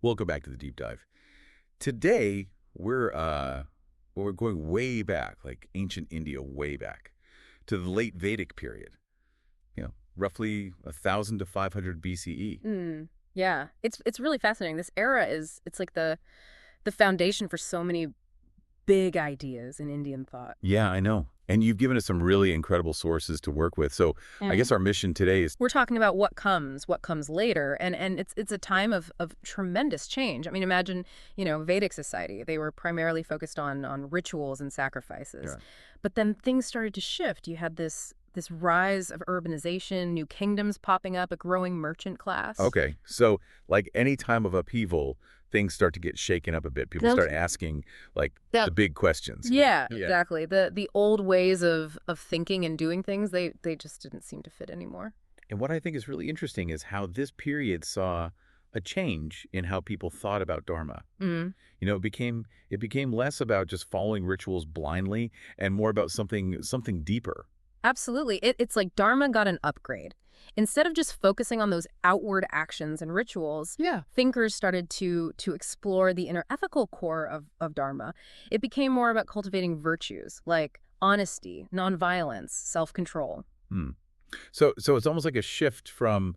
Welcome back to the deep dive. Today, we're going way back, like ancient India, way back to the late Vedic period. Roughly 1,000 to 500 BCE. Yeah, it's really fascinating. This era it's like the foundation for so many big ideas in Indian thought. Yeah, I know. And you've given us some really incredible sources to work with. So I guess our mission today is, We're talking about what comes later, and it's a time of tremendous change. I mean, imagine, Vedic society. They were primarily focused on rituals and sacrifices. yeah. But then things started to shift. You had this rise of urbanization, new kingdoms popping up, a growing merchant class. Okay. So like any time of upheaval, things start to get shaken up a bit. People Don't- start asking like Yeah. the big questions. Yeah, Yeah. exactly. The old ways of thinking and doing things, they just didn't seem to fit anymore. And what I think is really interesting is how this period saw a change in how people thought about Dharma. Mm. It became less about just following rituals blindly and more about something deeper. Absolutely. It's like Dharma got an upgrade. Instead of just focusing on those outward actions and rituals, Yeah. thinkers started to explore the inner ethical core of Dharma. It became more about cultivating virtues like honesty, nonviolence, self-control. Hmm. So it's almost like a shift from,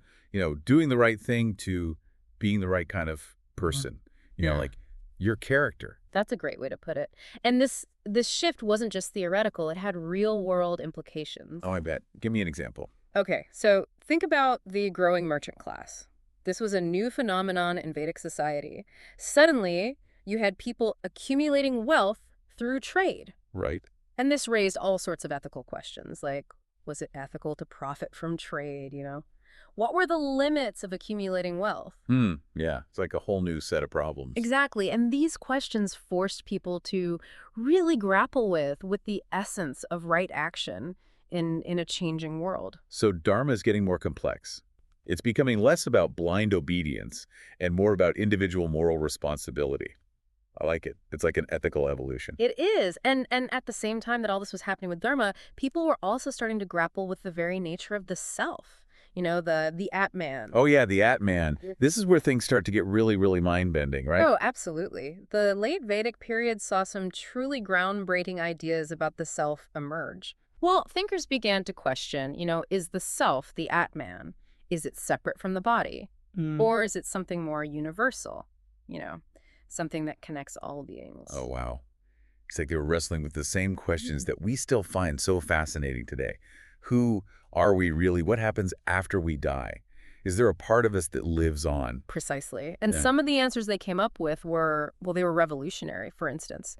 doing the right thing to being the right kind of person. Yeah. Like your character. That's a great way to put it. And this shift wasn't just theoretical, it had real-world implications. Oh, I bet. Give me an example. Okay, so think about the growing merchant class. This was a new phenomenon in Vedic society. Suddenly, you had people accumulating wealth through trade. Right. And this raised all sorts of ethical questions, like, was it ethical to profit from trade? What were the limits of accumulating wealth? Yeah. It's like a whole new set of problems. Exactly, and these questions forced people to really grapple with the essence of right action in a changing world. So Dharma is getting more complex. It's becoming less about blind obedience and more about individual moral responsibility. I like it. It's like an ethical evolution. It is, and at the same time that all this was happening with Dharma, people were also starting to grapple with the very nature of the self. The Atman. Oh, yeah, the Atman. This is where things start to get really, really mind-bending, right? Oh, absolutely. The late Vedic period saw some truly groundbreaking ideas about the self emerge. Well, thinkers began to question, is the self the Atman? Is it separate from the body? Or is it something more universal? Something that connects all beings. Oh, wow. It's like they were wrestling with the same questions that we still find so fascinating today. Who are we really? What happens after we die? Is there a part of us that lives on? Precisely. And Yeah. some of the answers they came up with they were revolutionary, for instance.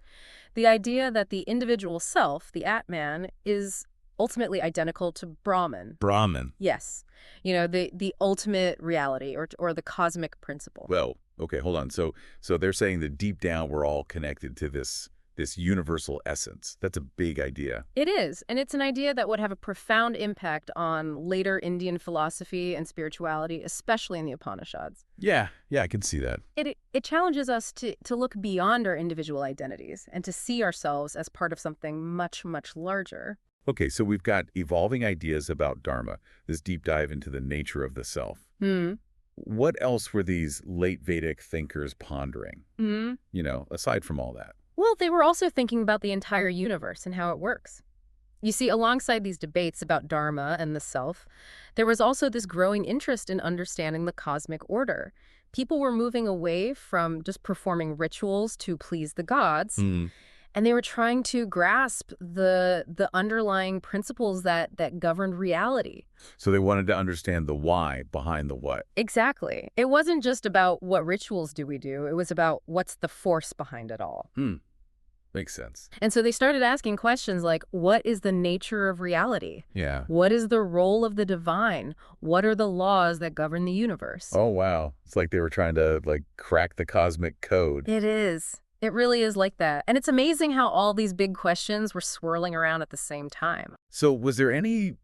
The idea that the individual self, the Atman, is ultimately identical to Brahman. Brahman. Yes. The ultimate reality or the cosmic principle. Well, okay, hold on. So they're saying that deep down we're all connected to this universal essence. That's a big idea. It is, and it's an idea that would have a profound impact on later Indian philosophy and spirituality, especially in the Upanishads. Yeah, I can see that. It challenges us to look beyond our individual identities and to see ourselves as part of something much, much larger. Okay, so we've got evolving ideas about Dharma, this deep dive into the nature of the self. What else were these late Vedic thinkers pondering? Aside from all that. Well, they were also thinking about the entire universe and how it works. You see, alongside these debates about Dharma and the self, there was also this growing interest in understanding the cosmic order. People were moving away from just performing rituals to please the gods, and they were trying to grasp the underlying principles that governed reality. So they wanted to understand the why behind the what. Exactly. It wasn't just about what rituals do we do. It was about what's the force behind it all. Makes sense. And so they started asking questions like, what is the nature of reality? Yeah. What is the role of the divine? What are the laws that govern the universe? Oh, wow. It's like they were trying to, crack the cosmic code. It is. It really is like that. And it's amazing how all these big questions were swirling around at the same time. So was there any,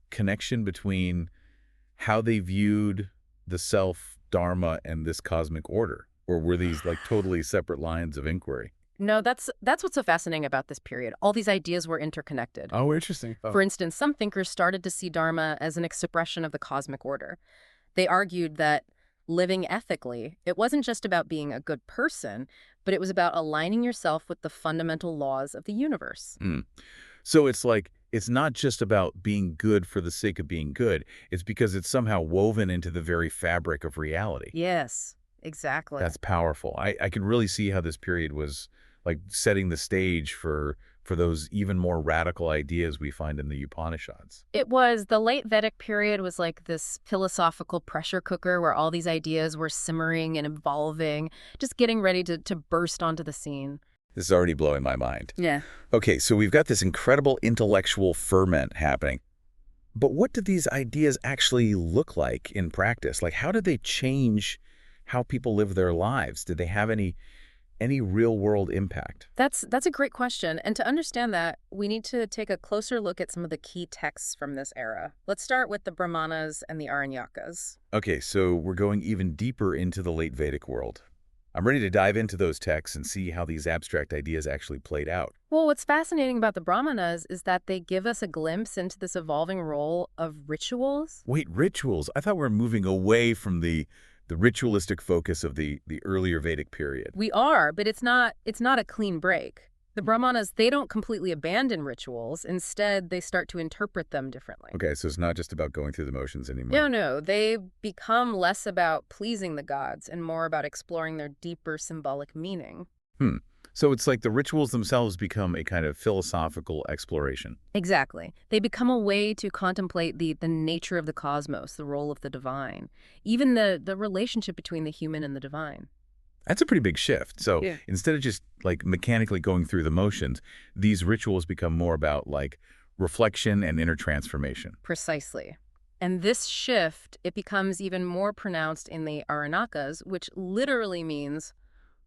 connection between how they viewed the self, Dharma, and this cosmic order? Or were these, totally separate lines of inquiry? No, that's what's so fascinating about this period. All these ideas were interconnected. Oh, interesting. For instance, some thinkers started to see Dharma as an expression of the cosmic order. They argued that living ethically. It wasn't just about being a good person, but it was about aligning yourself with the fundamental laws of the universe. Mm. So it's like, it's not just about being good for the sake of being good. It's because it's somehow woven into the very fabric of reality. Yes, exactly. That's powerful. I can really see how this period was like setting the stage for those even more radical ideas we find in the Upanishads. It was the late Vedic period was like this philosophical pressure cooker where all these ideas were simmering and evolving, just getting ready to burst onto the scene. This is already blowing my mind. Yeah. Okay, so we've got this incredible intellectual ferment happening. But what do these ideas actually look like in practice? Like, how did they change how people live their lives? Did they have any real-world impact? That's a great question. And to understand that, we need to take a closer look at some of the key texts from this era. Let's start with the Brahmanas and the Aranyakas. Okay, so we're going even deeper into the late Vedic world. I'm ready to dive into those texts and see how these abstract ideas actually played out. Well, what's fascinating about the Brahmanas is that they give us a glimpse into this evolving role of rituals. Wait, rituals? I thought we were moving away from the ritualistic focus of the earlier Vedic period. We are, but it's not a clean break. The Brahmanas, they don't completely abandon rituals. Instead, they start to interpret them differently. Okay, so it's not just about going through the motions anymore. No. They become less about pleasing the gods and more about exploring their deeper symbolic meaning. So it's like the rituals themselves become a kind of philosophical exploration. Exactly. They become a way to contemplate the nature of the cosmos, the role of the divine, even the relationship between the human and the divine. That's a pretty big shift. So Yeah. instead of just like mechanically going through the motions, these rituals become more about like reflection and inner transformation. Precisely. And this shift, it becomes even more pronounced in the Aranakas, which literally means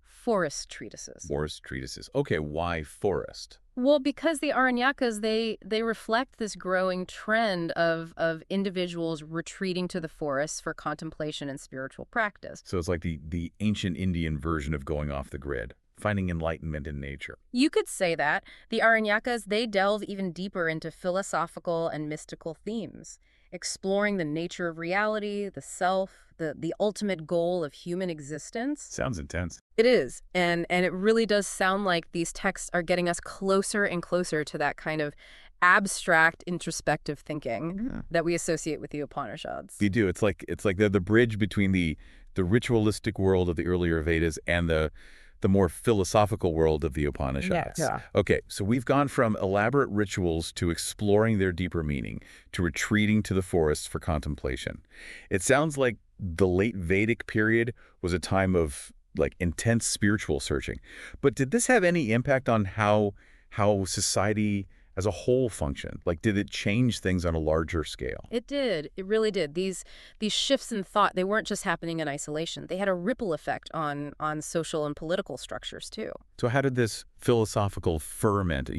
forest treatises. Forest treatises. Okay, why forest? Well, because the Aranyakas, they reflect this growing trend of individuals retreating to the forests for contemplation and spiritual practice. So it's like the ancient Indian version of going off the grid, finding enlightenment in nature. You could say that. The Aranyakas, they delve even deeper into philosophical and mystical themes, exploring the nature of reality, the self, the ultimate goal of human existence. Sounds intense. It is. And it really does sound like these texts are getting us closer and closer to that kind of abstract introspective thinking that we associate with the Upanishads. You do. It's like they're the bridge between the ritualistic world of the earlier Vedas and the more philosophical world of the Upanishads. Yeah. Okay, so we've gone from elaborate rituals to exploring their deeper meaning, to retreating to the forests for contemplation. It sounds like the late Vedic period was a time of like intense spiritual searching. But did this have any impact on how society as a whole functioned? Like, did it change things on a larger scale? It did. It really did. These shifts in thought, they weren't just happening in isolation. They had a ripple effect on social and political structures, too. So how did this philosophical ferment,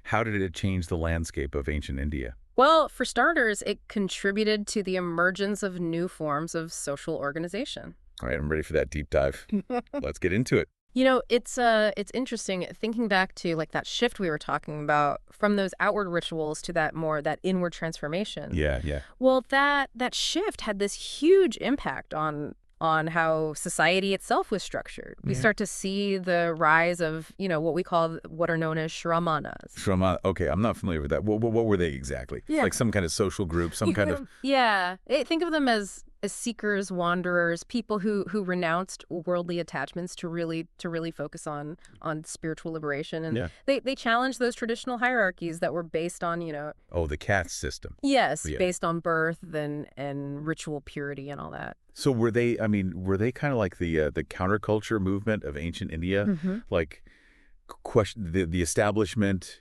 how did it change the landscape of ancient India? Well, for starters, it contributed to the emergence of new forms of social organization. All right, I'm ready for that deep dive. Let's get into it. It's interesting thinking back to like that shift we were talking about from those outward rituals to that inward transformation. Yeah. Well, that shift had this huge impact on how society itself was structured. We start to see the rise of, what are known as shramanas. Okay, I'm not familiar with that. What were they exactly? Yeah. Like some kind of social group, some kind of... Yeah. Think of them as seekers, wanderers, people who renounced worldly attachments to really focus on spiritual liberation. And they challenged those traditional hierarchies that were based on, Oh, the caste system. Yes, Yeah. based on birth and ritual purity and all that. So were they kind of like the counterculture movement of ancient India? Like question the establishment,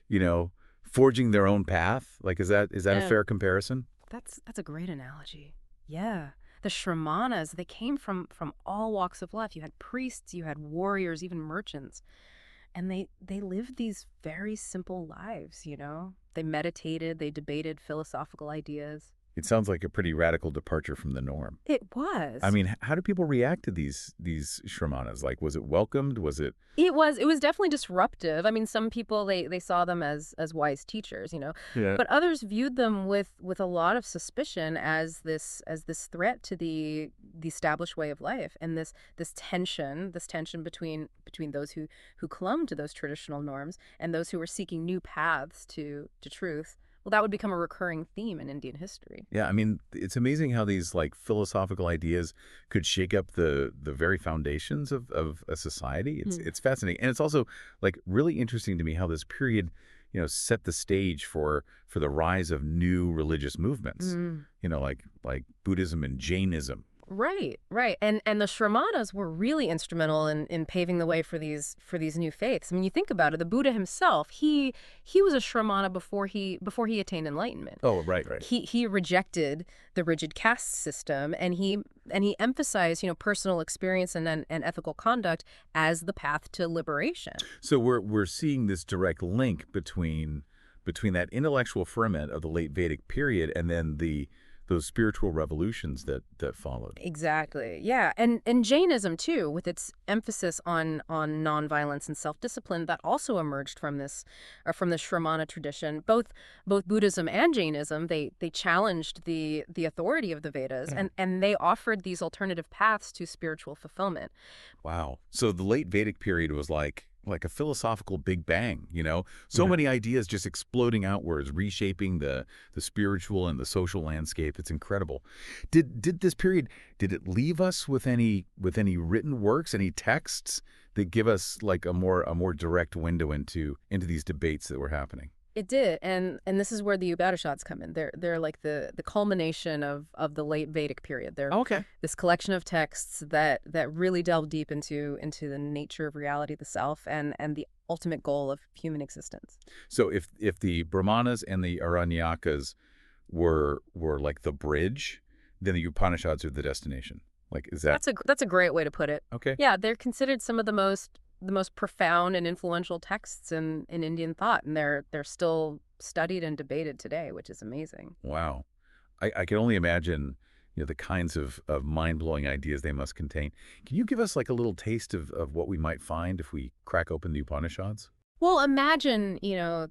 forging their own path? Like is that a fair comparison? That's a great analogy. Yeah. The Shramanas, they came from all walks of life. You had priests, you had warriors, even merchants. And they lived these very simple lives, They meditated, they debated philosophical ideas. It sounds like a pretty radical departure from the norm. It was. I mean, how do people react to these shramanas? Like, was it welcomed? Was it? It was definitely disruptive. I mean, some people, they saw them as wise teachers, Yeah. But others viewed them with a lot of suspicion as this threat to the established way of life, and this tension between those who clung to those traditional norms and those who were seeking new paths to truth. Well, that would become a recurring theme in Indian history. Yeah, I mean, it's amazing how these like philosophical ideas could shake up the very foundations of a society. It's fascinating. And it's also like really interesting to me how this period, set the stage for the rise of new religious movements. Mm. Like Buddhism and Jainism. Right, right. And the Shramanas were really instrumental in paving the way for these new faiths. I mean, you think about it, the Buddha himself, he was a Shramana before he attained enlightenment. Oh, right, right. He rejected the rigid caste system, and he emphasized, personal experience and ethical conduct as the path to liberation. So we're seeing this direct link between that intellectual ferment of the late Vedic period and then those spiritual revolutions that followed. Exactly. Yeah. And Jainism too, with its emphasis on nonviolence and self-discipline, that also emerged from from the Shramana tradition. Both Buddhism and Jainism, they challenged the authority of the Vedas, and they offered these alternative paths to spiritual fulfillment. Wow. So the late Vedic period was like a philosophical big bang, So many ideas just exploding outwards, reshaping the spiritual and the social landscape. It's incredible. Did this period, did it leave us with any written works, any texts that give us like a more direct window into these debates that were happening? It did, and this is where the Upanishads come in. They're like the culmination of the late Vedic period. They're Okay. this collection of texts that really delve deep into the nature of reality, the self, and the ultimate goal of human existence. So if the Brahmanas and the Aranyakas were like the bridge, then the Upanishads are the destination. Like, is that That's a great way to put it. okay? Yeah, they're considered some of the most profound and influential texts in Indian thought, and they're still studied and debated today, which is amazing. Wow. I can only imagine, the kinds of mind-blowing ideas they must contain. Can you give us like a little taste of what we might find if we crack open the Upanishads? Well, imagine,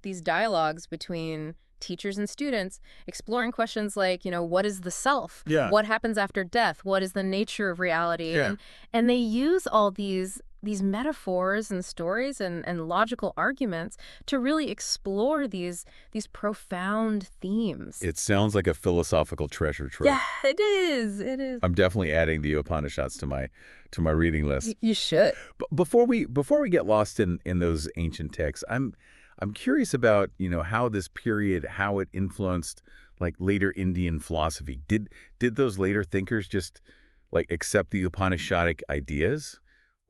these dialogues between teachers and students exploring questions like, what is the self? Yeah. What happens after death? What is the nature of reality? Yeah. And they use all these metaphors and stories and logical arguments to really explore these profound themes. It sounds like a philosophical treasure trove. Yeah, it is. It is. I'm definitely adding the Upanishads to my reading list. You should. But before we get lost in those ancient texts, I'm curious about, how this period, how it influenced like later Indian philosophy. Did those later thinkers just like accept the Upanishadic ideas?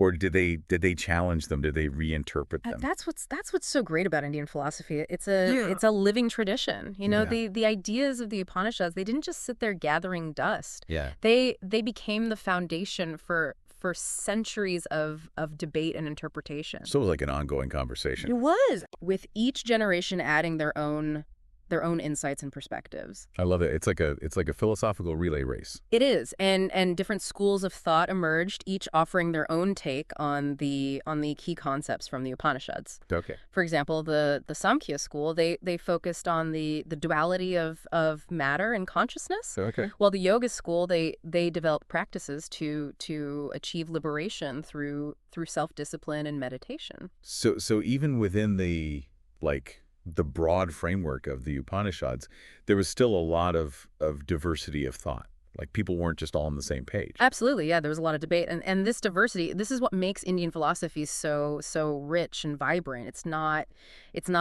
Or did they challenge them? Did they reinterpret them? That's what's so great about Indian philosophy. It's a living tradition. Yeah. The ideas of the Upanishads, they didn't just sit there gathering dust. Yeah. They became the foundation for centuries of debate and interpretation. So it was like an ongoing conversation. It was, with each generation adding their own insights and perspectives. I love it. It's like a philosophical relay race. It is, and different schools of thought emerged, each offering their own take on the key concepts from the Upanishads. Okay. For example, the Samkhya school, they focused on the duality of matter and consciousness. Okay. While the yoga school, they developed practices to achieve liberation through self-discipline and meditation. So even within the broad framework of the Upanishads, there was still a lot of diversity of thought. Like people weren't just all on the same page. Absolutely, yeah. There was a lot of debate, and this diversity. This is what makes Indian philosophy so rich and vibrant. It's not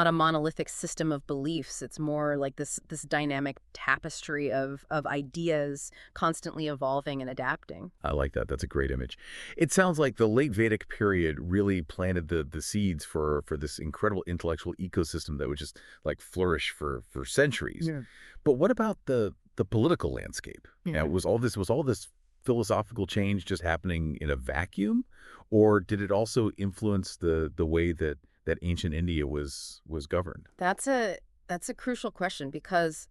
a monolithic system of beliefs. It's more like this dynamic tapestry of ideas, constantly evolving and adapting. I like that. That's a great image. It sounds like the late Vedic period really planted the seeds for this incredible intellectual ecosystem that would just like flourish for centuries. Yeah. But what about the political landscape? Yeah. Was all this philosophical change just happening in a vacuum, or did it also influence the way that ancient India was governed? That's a crucial question because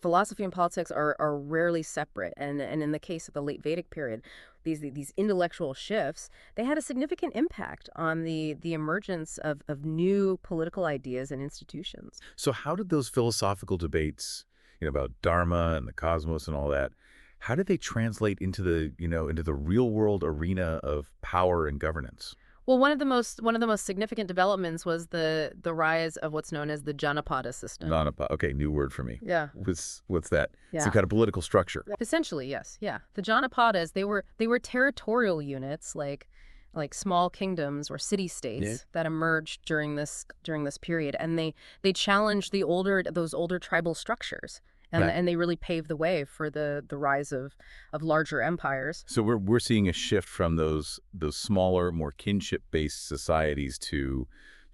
philosophy and politics are rarely separate, and in the case of the late Vedic period, these intellectual shifts, they had a significant impact on the emergence of new political ideas and institutions. So how did those philosophical debates, about Dharma and the cosmos and all that, how did they translate into into the real world arena of power and governance? Well, one of the most significant developments was the rise of what's known as the Janapada system. Okay, new word for me. Yeah. What's that? Some Yeah. kind of political structure. Essentially, yes. Yeah. The Janapadas, they were territorial units like small kingdoms or city-states that emerged during this period, and they challenged those older tribal structures. And, Right. and they really paved the way for the rise of larger empires. So we're seeing a shift from those smaller, more kinship-based societies to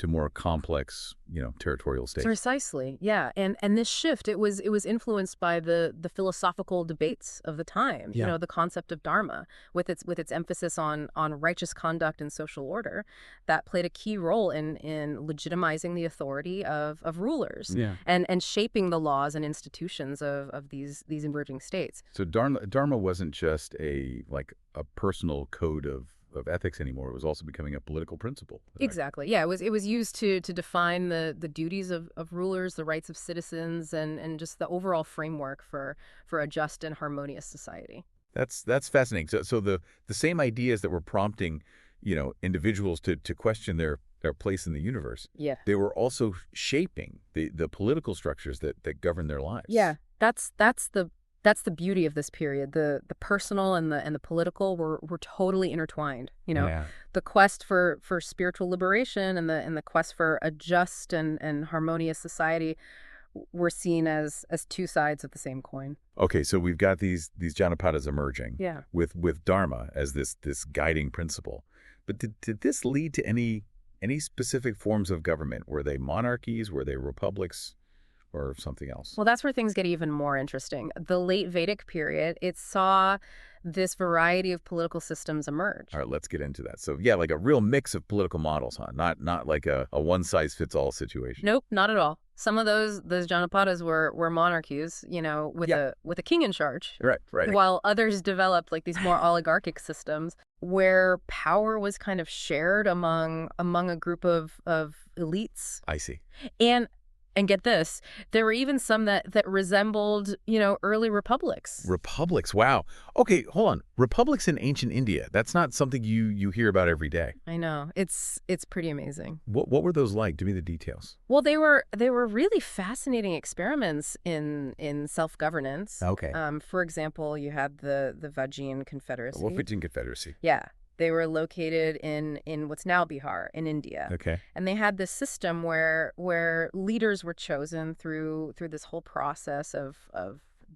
more complex, territorial states. Precisely, yeah, and this shift it was influenced by the philosophical debates of the time. Yeah. The concept of dharma, with its emphasis on righteous conduct and social order, that played a key role in legitimizing the authority of rulers Yeah. and shaping the laws and institutions of these emerging states. So Dharma wasn't just a personal code of ethics anymore. It was also becoming a political principle. Exactly. Yeah, it was used to define the duties of rulers, the rights of citizens, and just the overall framework for a just and harmonious society. That's fascinating. So the same ideas that were prompting, individuals to question their place in the universe, Yeah. they were also shaping the political structures that govern their lives. Yeah, that's the beauty of this period. The personal and the political were totally intertwined. Yeah. The quest for spiritual liberation and the quest for a just and harmonious society were seen as two sides of the same coin. Okay, so we've got these Janapadas emerging Yeah. with Dharma as this guiding principle. But did this lead to any specific forms of government? Were they monarchies? Were they republics? Or something else? Well, that's where things get even more interesting. The late Vedic period, it saw this variety of political systems emerge. All right, let's get into that. So yeah, like a real mix of political models, huh? Not like a one-size-fits-all situation. Nope, not at all. Some of those Janapadas were monarchies, with a king in charge. Right. While others developed like these more oligarchic systems where power was kind of shared among a group of elites. I see. And get this, there were even some that resembled, early republics. Republics, wow. Okay, hold on. Republics in ancient India, that's not something you hear about every day. I know. It's pretty amazing. What were those like? Give me the details. Well, they were really fascinating experiments in self-governance. Okay. For example, you had the Vajjian Confederacy. Vedic Confederacy. Yeah. They were located in what's now Bihar in India. Okay. And they had this system where leaders were chosen through this whole process of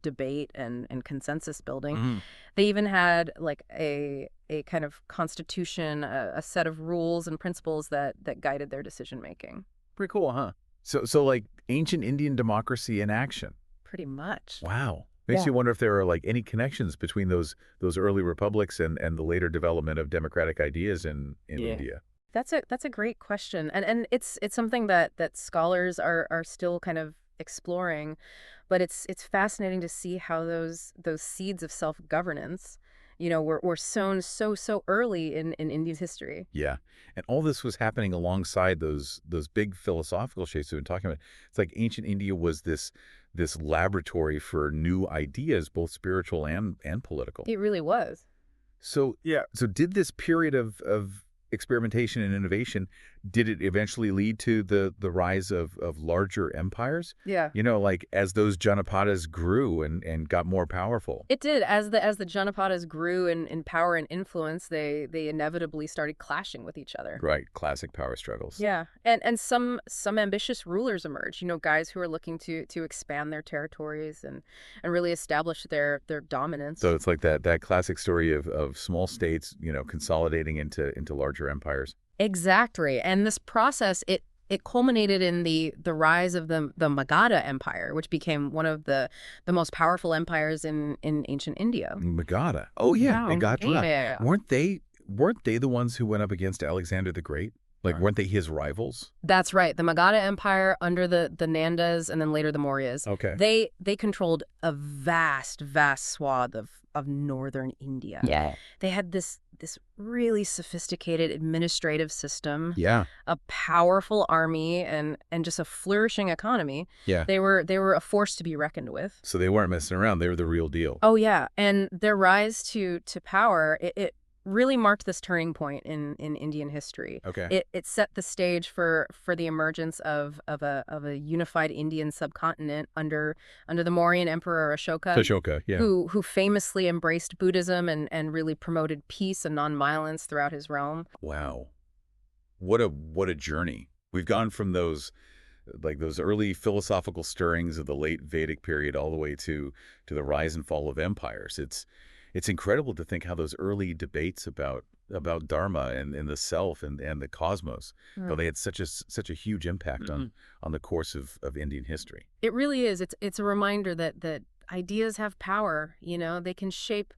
debate and consensus building. Mhm. They even had like a kind of constitution, a set of rules and principles that guided their decision making. Pretty cool, huh? So like ancient Indian democracy in action. Pretty much. Wow. Makes you wonder if there are like any connections between those early republics and the later development of democratic ideas in India. That's a great question. And it's something that scholars are still kind of exploring, but it's fascinating to see how those seeds of self-governance, were sown so early in India's history. Yeah. And all this was happening alongside those big philosophical shifts we've been talking about. It's like ancient India was this laboratory for new ideas, both spiritual and political. It really was. So did this period of experimentation and innovation, did it eventually lead to the rise of larger empires? Yeah. Like as those Janapadas grew and got more powerful. It did. As the Janapadas grew in power and influence, they inevitably started clashing with each other. Right. Classic power struggles. Yeah. And some ambitious rulers emerged, guys who are looking to expand their territories and really establish their dominance. So it's like that classic story of small states, consolidating into larger empires. Exactly. And this process, it culminated in the rise of the Magadha Empire, which became one of the most powerful empires in ancient India. Magadha. Oh yeah, Magadha. Yeah. Weren't they the ones who went up against Alexander the Great? Like, weren't they his rivals? That's right. The Magadha Empire under the Nandas and then later the Mauryas. Okay. They controlled a vast swath of northern India. Yeah. They had this really sophisticated administrative system, Yeah. a powerful army, and just a flourishing economy. Yeah. They were a force to be reckoned with. So they weren't messing around. They were the real deal. Oh yeah, and their rise to power, it really marked this turning point in Indian history. Okay. It set the stage for the emergence of a unified Indian subcontinent under the Mauryan Emperor Ashoka, Ashoka, yeah. who famously embraced Buddhism and really promoted peace and nonviolence throughout his realm. Wow. What a journey. We've gone from those early philosophical stirrings of the late Vedic period all the way to the rise and fall of empires. It's incredible to think how those early debates about dharma and the self and the cosmos, how they had such a huge impact on the course of Indian history. It really is. It's a reminder that ideas have power. They can shape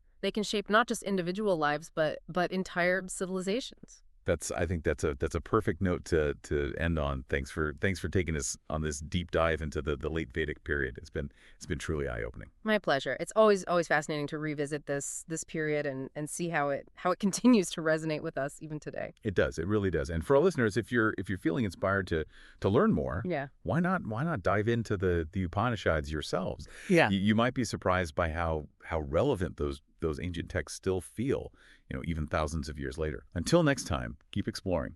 not just individual lives, but entire civilizations. I think that's a perfect note to end on. Thanks for taking us on this deep dive into the late Vedic period. It's been truly eye-opening. My pleasure. It's always fascinating to revisit this period and see how it continues to resonate with us even today. It does. It really does. And for our listeners, if you're feeling inspired to learn more, Yeah. why not dive into the Upanishads yourselves? Yeah. You might be surprised by how relevant those ancient texts still feel, even thousands of years later. Until next time, keep exploring.